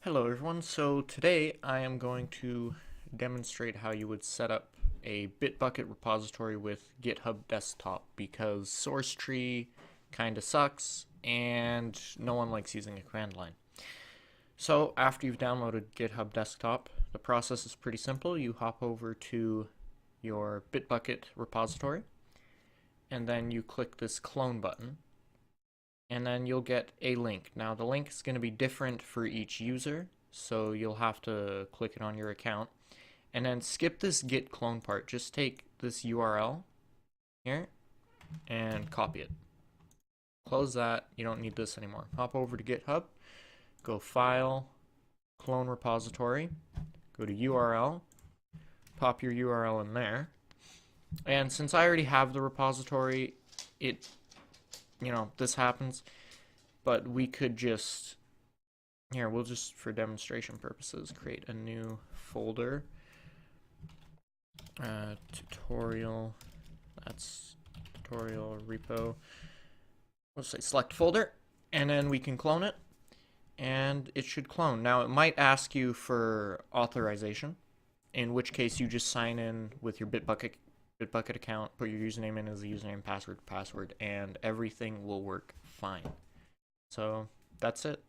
Hello everyone, so today I am going to demonstrate how you would set up a BitBucket repository with GitHub Desktop because source tree kinda sucks and no one likes using a command line. So after you've downloaded GitHub Desktop, the process is pretty simple. You hop over to your BitBucket repository and then you click this clone button and then you'll get a link. Now the link is going to be different for each user, so you'll have to click it on your account. And then skip this git clone part. Just take this URL here and copy it. Close that. You don't need this anymore. Hop over to GitHub, go File, Clone Repository, go to URL, pop your URL in there. And since I already have the repository, this happens, but we could just, we'll just, for demonstration purposes, create a new folder, tutorial, that's tutorial repo, let's say select folder, and then we can clone it, and it should clone. Now it might ask you for authorization, in which case you just sign in with your BitBucket account, put your username in as a username, password, and everything will work fine. So that's it.